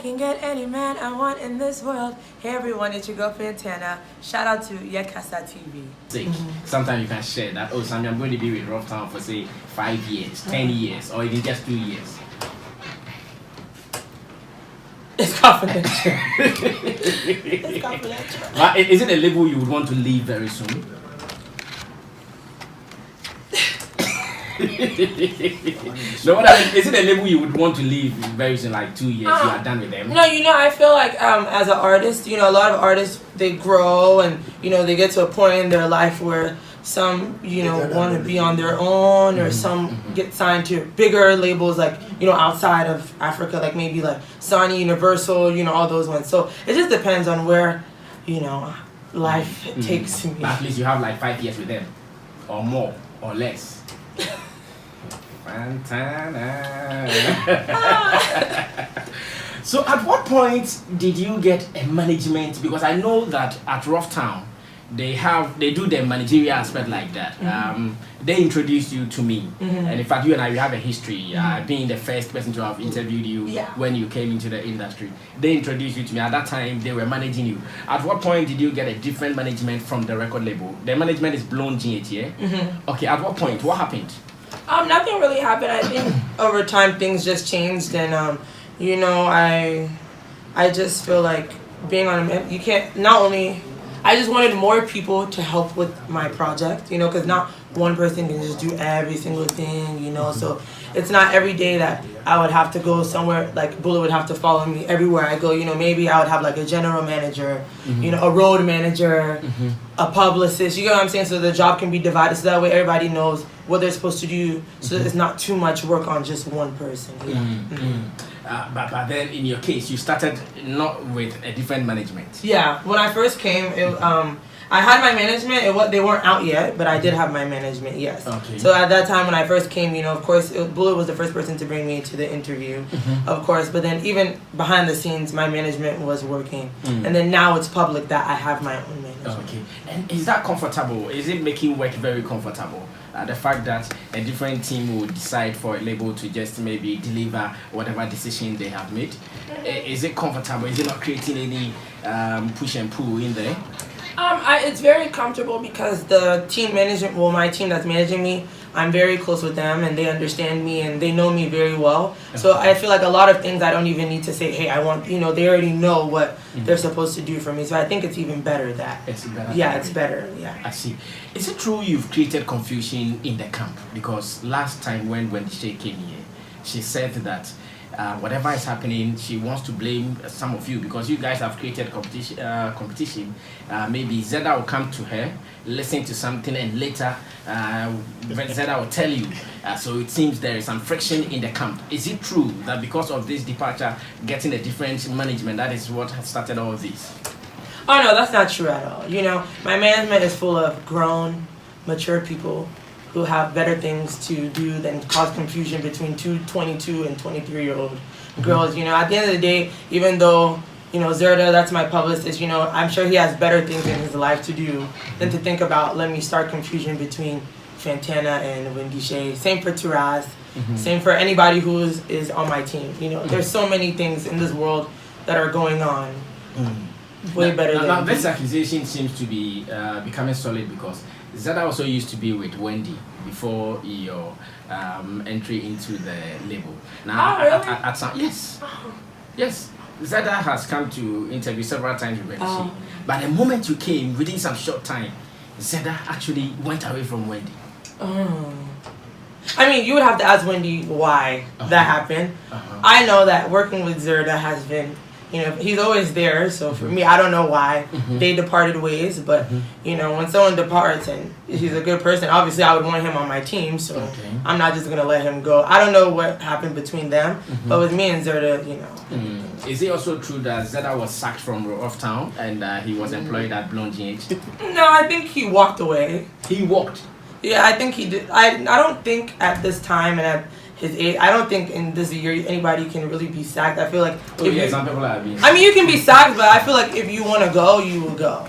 can get any man I want in this world. Hey everyone, it's your girl Fantana. Shout out to Yekasa TV. Sometimes you can share that, oh Sammy, I'm going to be with Rough Town for say 5 years, 10 years, or even just 2 years. It's confidential. It's confidential. But is it a label you would want to leave very soon? No, what I mean, is it a label you would want to leave very soon, like 2 years, you are done with them? No, I feel like as an artist, a lot of artists, they grow and, they get to a point in their life where some, want to be on their own, or some get signed to bigger labels like, outside of Africa, like maybe like Sony, Universal, all those ones. So it just depends on where, life takes me. But at least you have like 5 years with them, or more, or less. Fantana. So at what point did you get a management? Because I know that at Rough Town they do the managerial aspect like that. They introduced you to me, and in fact you and I, we have a history. Being the first person to have interviewed you when you came into the industry, they introduced you to me. At that time they were managing you. At what point did you get a different management from the record label? The management is Blown GH, yeah? Okay, at what point? What happened? Nothing really happened. I think over time things just changed, and I just feel like being on you can't not only. I just wanted more people to help with my project, because not one person can just do every single thing, so it's not every day that I would have to go somewhere, like Bullet would have to follow me everywhere I go, maybe I would have like a general manager, a road manager, a publicist, you get what I'm saying, so the job can be divided, so that way everybody knows what they're supposed to do, so it's not too much work on just one person. But then in your case, you started not with a different management. Yeah, when I first came, I had my management. They weren't out yet, but I did have my management. Yes. Okay. So at that time when I first came, of course, Bullet was the first person to bring me to the interview, of course. But then even behind the scenes, my management was working, and then now it's public that I have my own management. Okay. And is that comfortable? Is it making work very comfortable? The fact that a different team will decide for a label to just maybe deliver whatever decision they have made, is it comfortable? Is it not creating any push and pull in there? It's very comfortable because the team management, my team that's managing me, I'm very close with them and they understand me and they know me very well. So I feel like a lot of things I don't even need to say, hey, I want, they already know what they're supposed to do for me. So I think it's even better that. It's better. Yeah, it's better. Yeah. I see. Is it true you've created confusion in the camp? Because last time when Wendy Shay came here, she said that whatever is happening, she wants to blame some of you because you guys have created competition. Maybe Zeda will come to her, listen to something, and later Zeda will tell you. So it seems there is some friction in the camp. Is it true that because of this departure, getting a different management, that is what has started all this? Oh no, that's not true at all. My management is full of grown, mature people who have better things to do than cause confusion between two 22 and 23-year-old girls. At the end of the day, even though, Zerda, that's my publicist, I'm sure he has better things in his life to do than to think about, let me start confusion between Fantana and Wendy Shay. Same for Turaz. Same for anybody who is on my team. There's so many things in this world that are going on. Way better than... Now, this accusation seems to be becoming solid because Zeda also used to be with Wendy before your entry into the label. Now, really? Yes. Yes. Zeda has come to interview several times with Wendy Shay. But the moment you came, within some short time, Zeda actually went away from Wendy. I mean, you would have to ask Wendy why that happened. I know that working with Zerda has been, he's always there. So for me, I don't know why they departed ways. But, when someone departs and he's a good person, obviously I would want him on my team. So I'm not just going to let him go. I don't know what happened between them. But with me and Zerda, Is it also true that Zeda was sacked from Rough Town and he was employed at Blonde GH? No, I think he walked away. He walked? Yeah, I think he did. I don't think at this time and at his age, I don't think in this year anybody can really be sacked. I feel like some people are being sacked. I mean, you can be sacked, but I feel like if you want to go, you will go.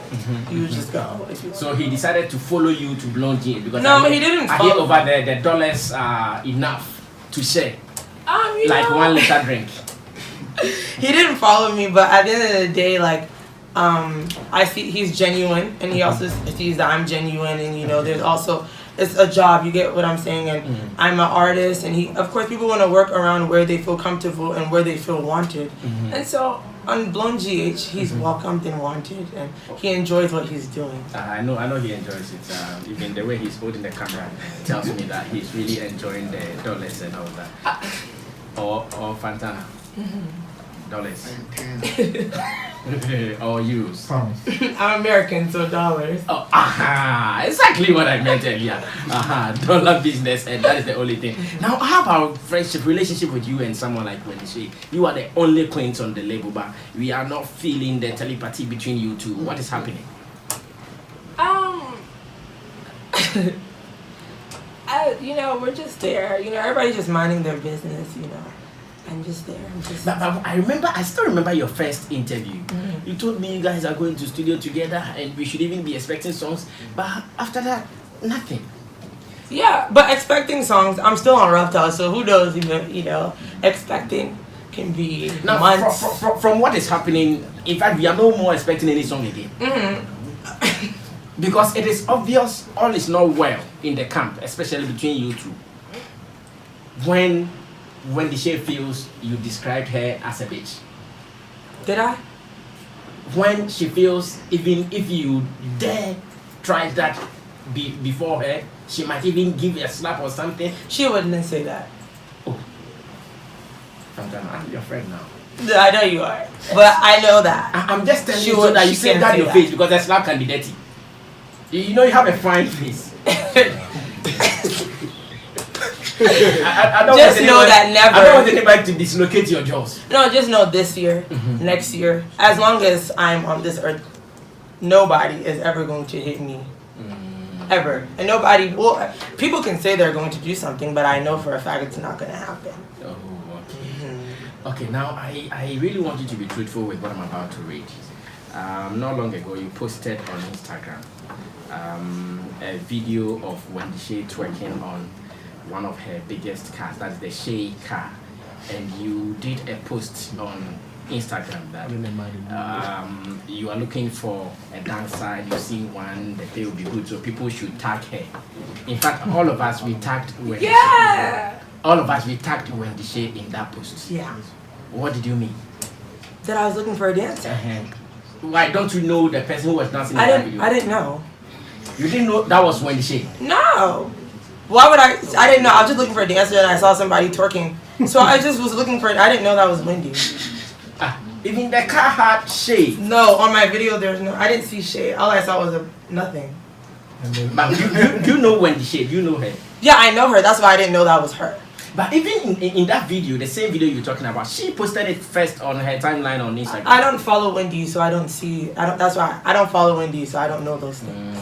You will just go. So he decided to follow you to Blonde GH because he didn't. I hear over there the dollars are enough to share, like 1 liter drink. He didn't follow me, but at the end of the day, like, I see he's genuine, and he also sees that I'm genuine, and there's also it's a job. You get what I'm saying? And I'm an artist, and of course, people want to work around where they feel comfortable and where they feel wanted, and so. On Blown GH, he's welcomed and wanted, and he enjoys what he's doing. I know he enjoys it. Even the way he's holding the camera tells me that he's really enjoying the dollars and all that. Or Fantana. Dollars. Or euros. I'm American, so dollars. Oh, exactly what I meant earlier. Dollar business, and that is the only thing. Now, how about friendship, relationship with you and someone like Wendy Shay? You are the only queens on the label, but we are not feeling the telepathy between you two. What is happening? We're just there. Everybody's just minding their business. I'm just there. But I still remember your first interview. You told me you guys are going to studio together and we should even be expecting songs. But after that, nothing. Yeah, but expecting songs, I'm still on Reptile, so who knows, expecting can be now, months. From what is happening, in fact, we are no more expecting any song again. Because it is obvious all is not well in the camp, especially between you two. When Wendy Shay feels you described her as a bitch. Did I? When she feels even if you dare try that before her, she might even give you a slap or something. She wouldn't say that. Oh. Fantana, I'm your friend now. I know you are. But I know that. I'm just telling you so that you say that in your face because a slap can be dirty. You have a fine face. I don't just know that never. I don't want anybody to dislocate your jaws. No, just know this year, next year, as long as I'm on this earth, nobody is ever going to hit me. Ever. And nobody, people can say they're going to do something, but I know for a fact it's not going to happen. Oh, okay. Okay, now I really want you to be truthful with what I'm about to read. Not long ago, you posted on Instagram a video of Wendy Shay twerking on one of her biggest cars, that's the Shay car, and you did a post on Instagram that you are looking for a dancer, you've seen one, the pay will be good, so people should tag her. In fact, all of us, we tagged Wendy Shay. All of us, we tagged Wendy Shay in that post. Yeah. What did you mean? That I was looking for a dancer. Why don't you know the person who was dancing in that video? I didn't know. You didn't know that was Wendy Shay? No. Why would I didn't know. I was just looking for a dancer and I saw somebody twerking. So I just was looking for it. I didn't know that was Wendy. Even the car had Shay. No, on my video I didn't see Shay. All I saw was nothing. But you know Wendy Shay, you know her. Yeah, I know her. That's why I didn't know that was her. But even in that video, the same video you're talking about, she posted it first on her timeline on Instagram. I don't follow Wendy, so I don't see. That's why I don't follow Wendy, so I don't know those things.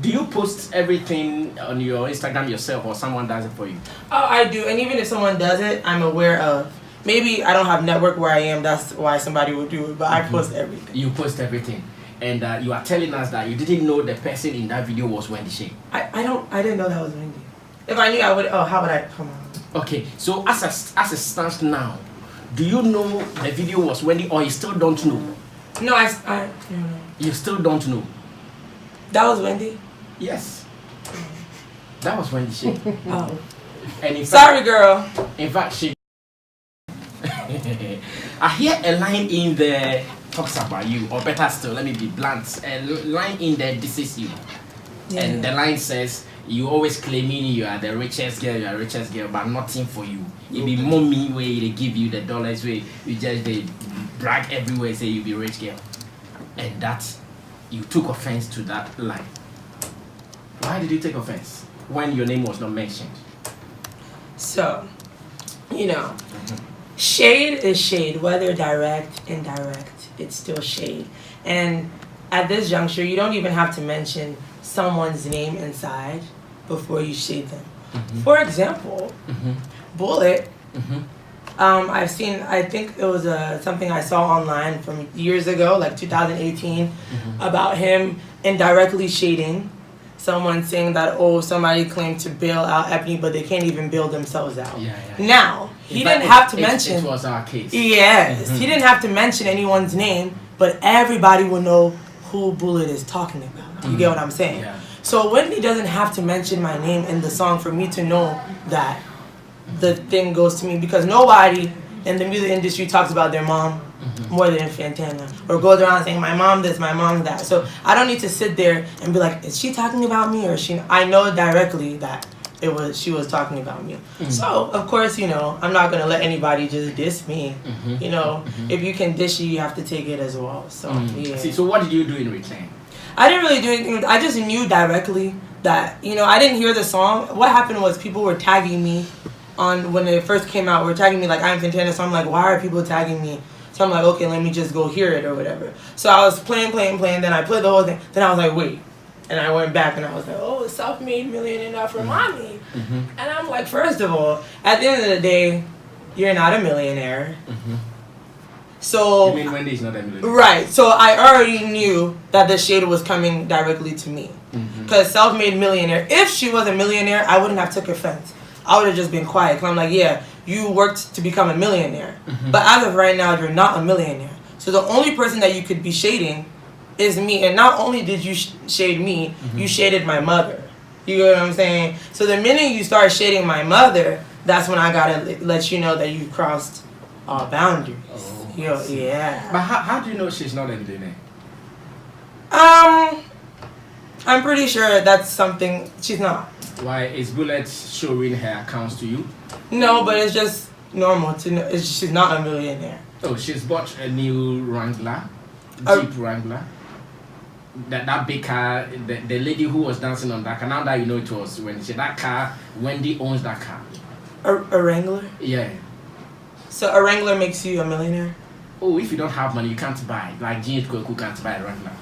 Do you post everything on your Instagram yourself, or someone does it for you? Oh, I do. And even if someone does it, I'm aware of. Maybe I don't have network where I am. That's why somebody would do it. But I post everything. You post everything, and you are telling us that you didn't know the person in that video was Wendy Shay. I didn't know that was Wendy. If I knew, I would. Oh, how would I? Come on. Okay, so as it stands now, do you know the video was Wendy, or you still don't know? No, I You still don't know. That was Wendy? Yes. That was Wendy Shay. Oh. And in sorry, girl. In fact, she. I hear a line in there talks about you, or better still, let me be blunt. A line in there disses you. Yeah. And the line says, you always claiming you are the richest girl, but nothing for you. It be mommy where they give you the dollars, where you just they brag everywhere, say you be rich girl. And that, you took offense to that line. Why did you take offense when your name was not mentioned? So, shade is shade, whether direct, indirect, it's still shade. And at this juncture, you don't even have to mention someone's name inside before you shade them. For example, Bullet, I've seen, I think it was something I saw online from years ago, like 2018, about him indirectly shading someone, saying that, somebody claimed to bail out Ebony, but they can't even bail themselves out. Yeah. Now, he didn't have to mention. It was our case. Yes, he didn't have to mention anyone's name, but everybody will know who Bullet is talking about. You get what I'm saying? Yeah. So Wendy doesn't have to mention my name in the song for me to know that the thing goes to me, because nobody in the music industry talks about their mom more than Fantana, or goes around saying my mom this, my mom that. So I don't need to sit there and be like, is she talking about me, or she? I know directly that she was talking about me. So of course, you know, I'm not gonna let anybody just diss me. You know, if you can dish you have to take it as well. So yeah. See, so what did you do in return? I didn't really do anything. I just knew directly that, you know, I didn't hear the song. What happened was people were tagging me on when it first came out. Were tagging me like I'm Fantana. So I'm like, why are people tagging me? So I'm like, okay, let me just go hear it or whatever. So I was playing. Then I played the whole thing. Then I was like, wait. And I went back and I was like, oh, self-made millionaire now for mommy. And I'm like, first of all, at the end of the day, you're not a millionaire. So You mean Wendy's not a millionaire? right. So I already knew that the shade was coming directly to me. Because self-made millionaire, if she was a millionaire, I wouldn't have took offense. I would have just been quiet. Because I'm like, yeah, you worked to become a millionaire. But as of right now, you're not a millionaire. So the only person that you could be shading is me. And not only did you shade me, you shaded my mother. You know what I'm saying? So the minute you start shading my mother, that's when I gotta let you know that you crossed our boundaries. Yeah. But how do you know she's not a millionaire? I'm pretty sure that's something she's not. Why is Bullet showing her accounts to you? No, but it's just normal to know she's not a millionaire. Oh, she's bought a new Wrangler, Jeep Wrangler. That big car, the lady who was dancing on that car. Now that you know it was that car, Wendy owns that car. A Wrangler? Yeah. So a Wrangler makes you a millionaire? Oh, if you don't have money, you can't buy. Like Jeans who can't buy a Wrangler.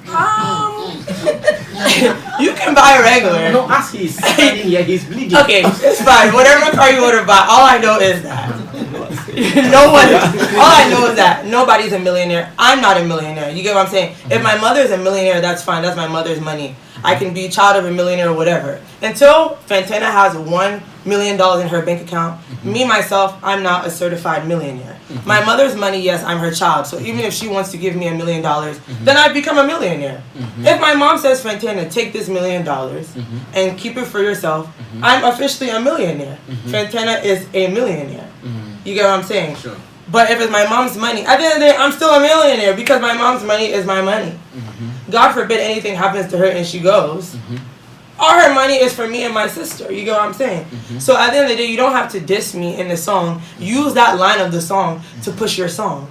You can buy a Wrangler. No, as he's standing here, he's bleeding. Okay, it's fine. Whatever car you want to buy, all I know is that all I know is that nobody's a millionaire. I'm not a millionaire. You get what I'm saying? If my mother is a millionaire, that's fine. That's my mother's money. I can be child of a millionaire or whatever. Until Fantana has $1 million in her bank account, me, myself, I'm not a certified millionaire. My mother's money, yes, I'm her child. So even if she wants to give me $1 million, then I become a millionaire. If my mom says, Fantana, take this $1 million and keep it for yourself, I'm officially a millionaire. Fantana is a millionaire. You get what I'm saying? Sure. But if it's my mom's money, at the end of the day, I'm still a millionaire because my mom's money is my money. God forbid anything happens to her and she goes. All her money is for me and my sister. You get what I'm saying? So at the end of the day, you don't have to diss me in the song. Use that line of the song to push your song.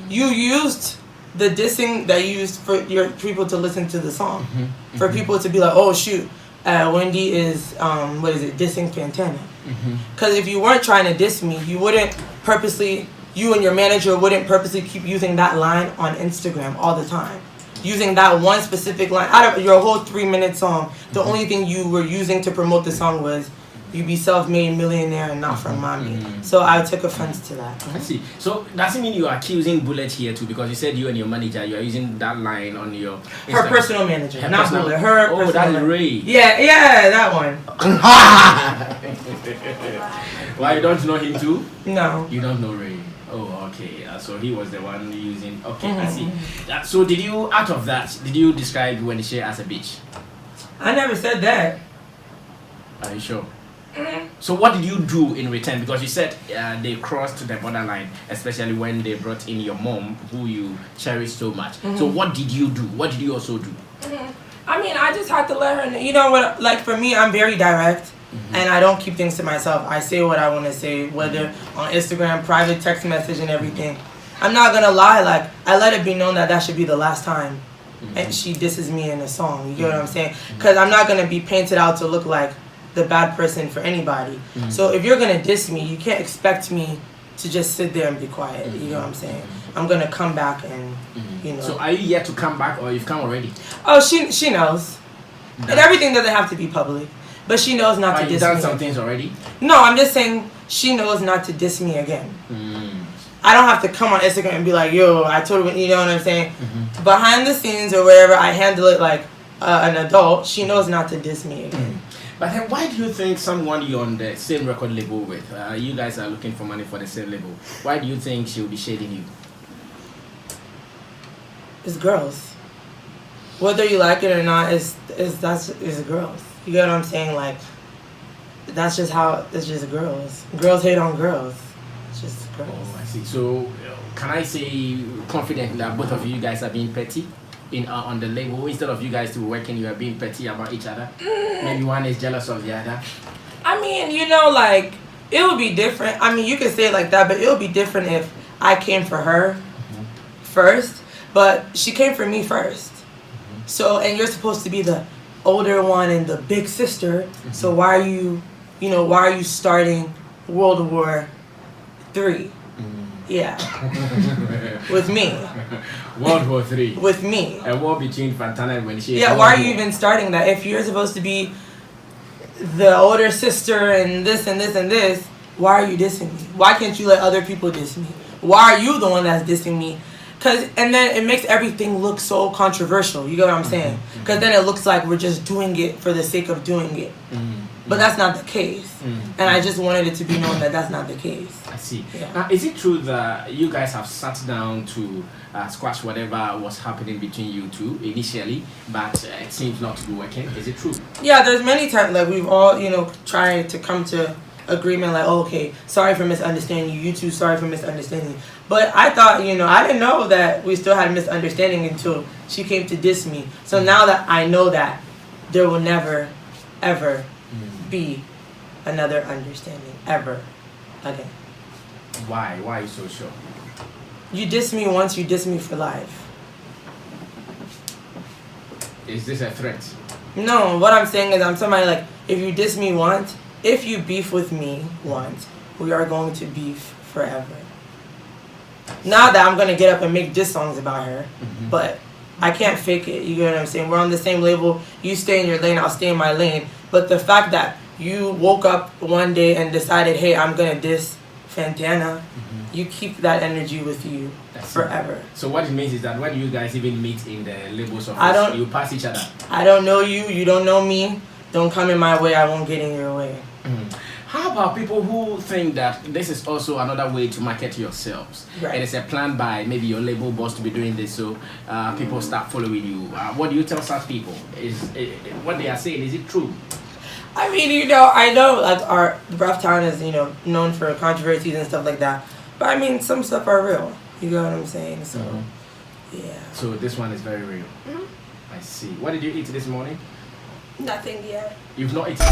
You used the dissing that you used for your people to listen to the song. For people to be like, oh shoot, Wendy is, dissing Fantana. Because if you weren't trying to diss me, you wouldn't purposely, you and your manager wouldn't purposely keep using that line on Instagram all the time. Using that one specific line out of your whole 3-minute song, the only thing you were using to promote the song was you be self-made millionaire and not from mommy. So I took offense to that. I see. So does it mean you are accusing Bullet here too? Because you said you and your manager, you are using that line on your Instagram. Her personal manager, her not personal, Bullet. Her oh, personal that is manager. Ray. Yeah, that one. Why, you don't know him too? No. You don't know Ray. Oh, okay. So he was the one using. Okay, I see. So did you, out of that, did you describe Wendy Shay as a bitch? I never said that. Are you sure? So what did you do in return? Because you said they crossed the borderline, especially when they brought in your mom, who you cherish so much. So what did you do? What did you also do? I mean, I just had to let her know. You know what? Like for me, I'm very direct. And I don't keep things to myself. I say what I want to say, whether on Instagram, private text message and everything. I'm not going to lie. Like, I let it be known that should be the last time and she disses me in a song. You get what I'm saying? Because I'm not going to be painted out to look like the bad person for anybody. So if you're going to diss me, you can't expect me to just sit there and be quiet. You know what I'm saying? I'm going to come back and, you know. So are you yet to come back or you've come already? Oh, she knows. And everything doesn't have to be public. But she knows not to diss me. You've done some things already? No, I'm just saying she knows not to diss me again. I don't have to come on Instagram and be like, yo, I told her, you know what I'm saying? Behind the scenes or wherever I handle it like an adult, she knows not to diss me again. But then why do you think someone you're on the same record label with, you guys are looking for money for the same label, why do you think she'll be shading you? It's girls. Whether you like it or not, is girls. You get what I'm saying? Like, that's just how, it's just girls. Girls hate on girls. It's just girls. Oh, I see. So, can I say confidently that both of you guys are being petty on the label? Instead of you guys to working, you are being petty about each other? Maybe one is jealous of the other? I mean, you know, like, it would be different. I mean, you can say it like that, but it would be different if I came for her first, but she came for me first. So, and you're supposed to be the older one and the big sister. So why are you starting World War III? Yeah. With me. World War III. With me. A war between Fantana and Wendy Shay. Yeah, why are you even starting that? If you're supposed to be the older sister and this and this and this, why are you dissing me? Why can't you let other people diss me? Why are you the one that's dissing me? And then it makes everything look so controversial. You get what I'm saying? Because then it looks like we're just doing it for the sake of doing it. But that's not the case. And I just wanted it to be known that that's not the case. I see. Yeah. Now, is it true that you guys have sat down to squash whatever was happening between you two initially, but it seems not to be working? Is it true? Yeah, there's many times like we've all, tried to come to agreement like, oh, okay, sorry for misunderstanding you. You two, sorry for misunderstanding. But I thought, I didn't know that we still had a misunderstanding until she came to diss me. So now that I know that, there will never, ever be another understanding, ever again. Why? Why are you so sure? You diss me once, you diss me for life. Is this a threat? No, what I'm saying is I'm somebody like, if you diss me once, if you beef with me once, we are going to beef forever. Not that I'm going to get up and make diss songs about her, but I can't fake it. You get what I'm saying? We're on the same label. You stay in your lane, I'll stay in my lane. But the fact that you woke up one day and decided, hey, I'm going to diss Fantana, you keep that energy with you forever. So what it means is that when you guys even meet in the labels office, you pass each other? I don't know you. You don't know me. Don't come in my way. I won't get in your way. How about people who think that this is also another way to market yourselves? Right. It is a plan by maybe your label boss to be doing this, so people start following you. What do you tell such people? What they are saying, is it true? I mean, I know like our Rough Town is, known for controversies and stuff like that. But I mean, some stuff are real. You get what I'm saying? So, yeah. So this one is very real. I see. What did you eat this morning? Nothing yet. You've not eaten?